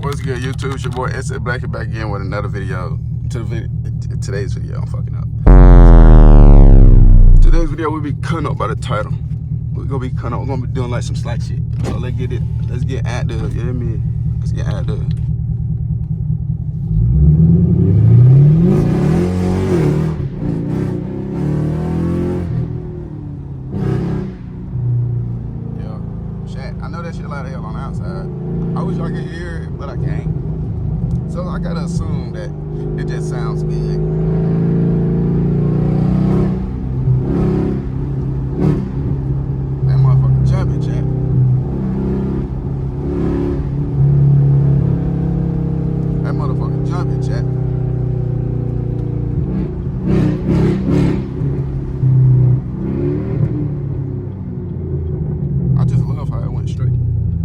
What's good, YouTube? It's your boy S.A. Black back again with another video. Today's video, I'm fucking up. Today's video, we'll be cutting up by the title. We're gonna be cutting up. We're gonna be doing like some slack shit. So let's get active. You hear me? Let's get active. I know that shit loud as hell on the outside. I wish I could hear it, but I can't. So I gotta assume that it just sounds good. That motherfucker jumping, chat. That motherfucker jumping, chat. I just love how it went straight.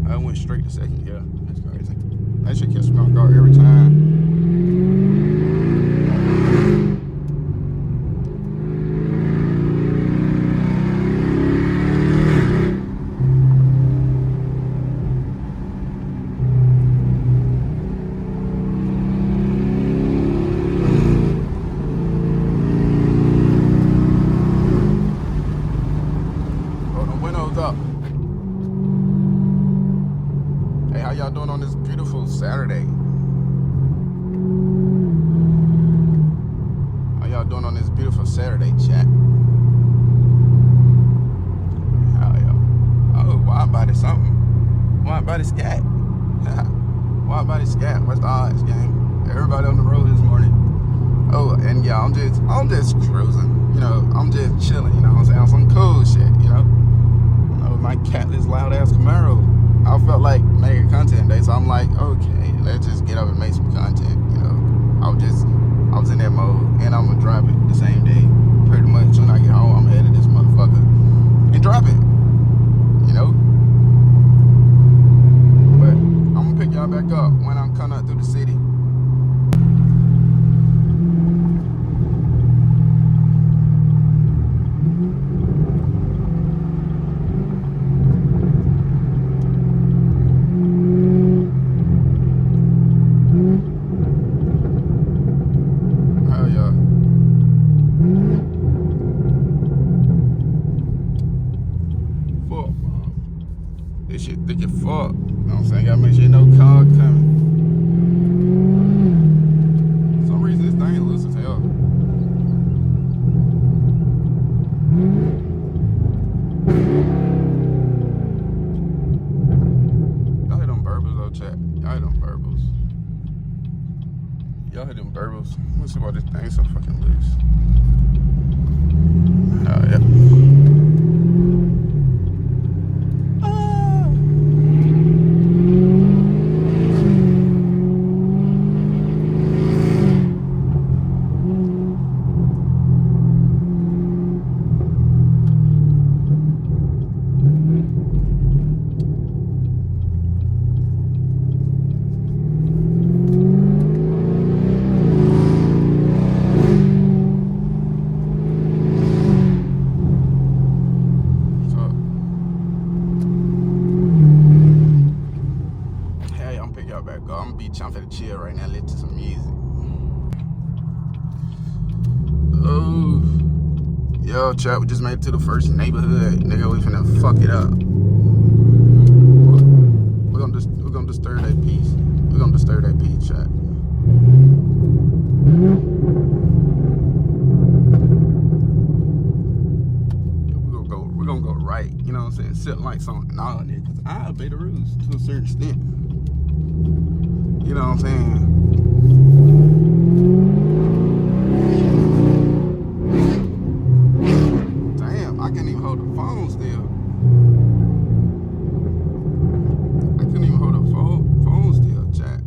I went straight to second, yeah. That's crazy. That shit catch me off guard every time. Oh, the window's up. Hey, how y'all doing on this beautiful Saturday? How y'all doing on this beautiful Saturday, chat? How y'all? Oh, wide body something. Wide body scat. Wide body scat. What's the odds, gang? Everybody on the road this morning. Oh, and yeah, I'm just cruising. You know, I'm just chilling. You know what I'm saying? On some cool shit. You know, with my CATLESS loud ass CAMARO. I felt like making content today, so I'm like, okay, let's just get up and make some content. You know, I was in that mode, and I'm gonna drop it the same day, pretty much. When I get home, I'm gonna edit this motherfucker and drop it. You know, but I'm gonna pick y'all back up when I'm coming up through the city. This shit thick as fuck. You know what I'm saying? Gotta make sure no car coming. For some reason this thing loose as hell. Y'all hear them burbles though, chat? Y'all hear them burbles. Y'all hear them burbles. Let me see why this thing's so fucking loose. Oh, yeah. I'm gonna be trying to chill right now, listen to some music. Oh, yo, chat, we just made it to the first neighborhood. Nigga, we finna fuck it up. We're gonna disturb that peace. We're gonna disturb that peace, chat. We're gonna go right. You know what I'm saying? Sit like something on it, cause I obey the rules to a certain extent. You know what I'm saying? Damn, I can't even hold the phone still. I couldn't even hold the phone still, chat.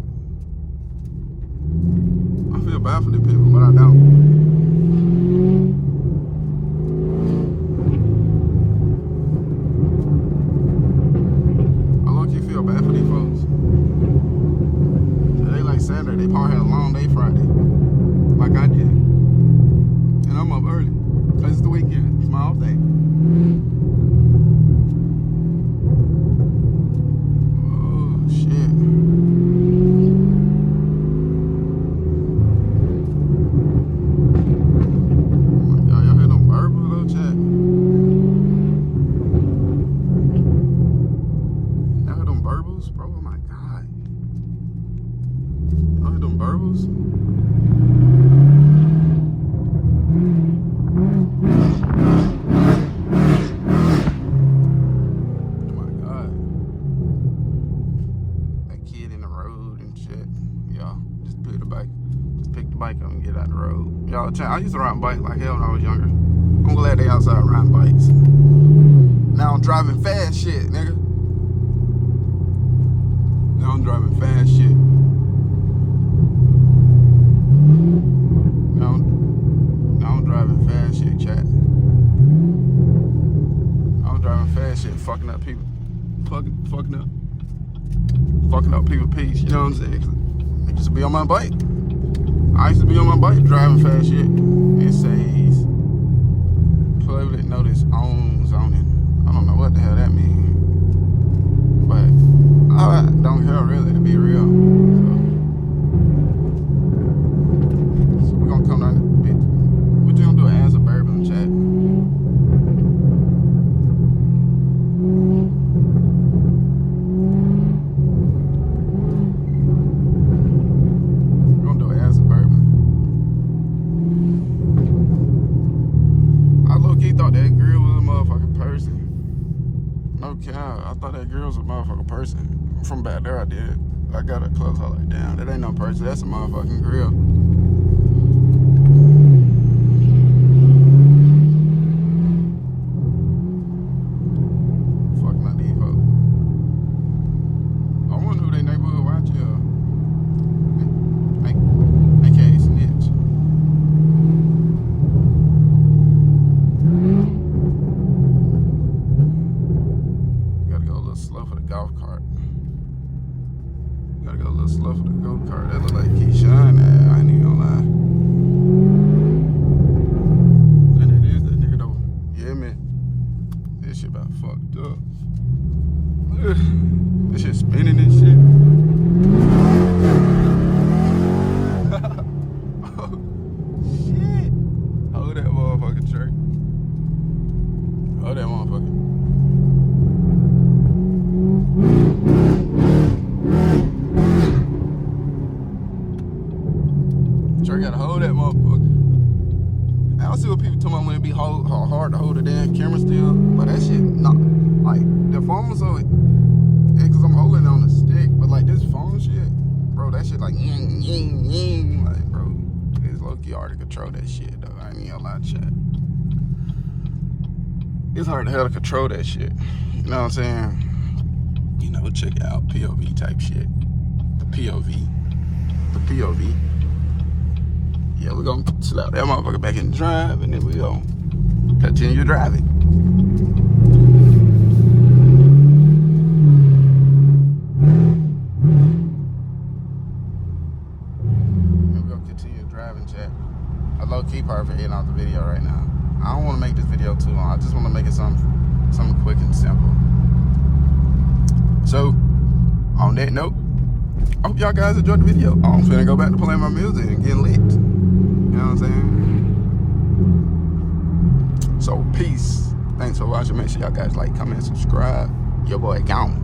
I feel bad for the people, but I don't. I low-key feel bad for these folks. Saturday, they probably had a long day Friday, like I did. And I'm up early, because it's the weekend, it's my off day. Oh, shit. God. Oh, them burbles? Oh my God. That kid in the road and shit. Y'all, just pick the bike. Just pick the bike up and get out the road. Y'all, I used to ride bike like hell when I was younger. I'm glad they outside riding bikes. Now I'm driving fast shit, nigga. Now I'm driving fast shit. Now I'm driving fast shit, chat. I'm driving fast shit, fucking up people. Fucking up people's peace, you know what I'm saying? I used to be on my bike. I used to be on my bike driving fast shit. It says public notice on zoning. I don't know what the hell that means. But I don't care really, to be real. So we're gonna come down this bitch. What you gonna do? Add Suburban chat. We're gonna do Add Suburban. I low-key thought that girl was a motherfucking person. No cap, I thought that girl was a motherfucking person. From back there, I did. I got her close. I was like, damn, that ain't no person. That's a motherfucking grill. Fucking up these folks. I wonder who they neighborhood watch here. They can't snitch. Gotta go a little slow for the golf cart. Gotta go a little slow for the go-kart. That look like Keyshawn. I ain't even gonna lie. And it is that nigga though. Yeah, man. This shit about fucked up. This shit spinning and shit. Oh, shit. Hold that motherfucking truck. Hold that motherfucker. Sure gotta hold that motherfucker. I don't see what people talking about when it be hard to hold the damn camera still, but that shit not like the phone. So cause I'm holding on the stick, but like this phone shit, bro, that shit like like bro, it's low key hard to control that shit though. I ain't even gonna lie, chat. It's hard to hell to control that shit. You know what I'm saying? You know, check it out POV type shit. The POV. Yeah, we're gonna slap that motherfucker back in the drive and then we gonna continue driving. And we're gonna continue driving, chat. A low key part for ending off the video right now. I don't wanna make this video too long. I just wanna make it something quick and simple. So, on that note, I hope y'all guys enjoyed the video. I'm finna go back to playing my music and getting lit. You know what I'm saying? So, peace. Thanks for watching. Make sure y'all guys like, comment, subscribe. Your boy gone.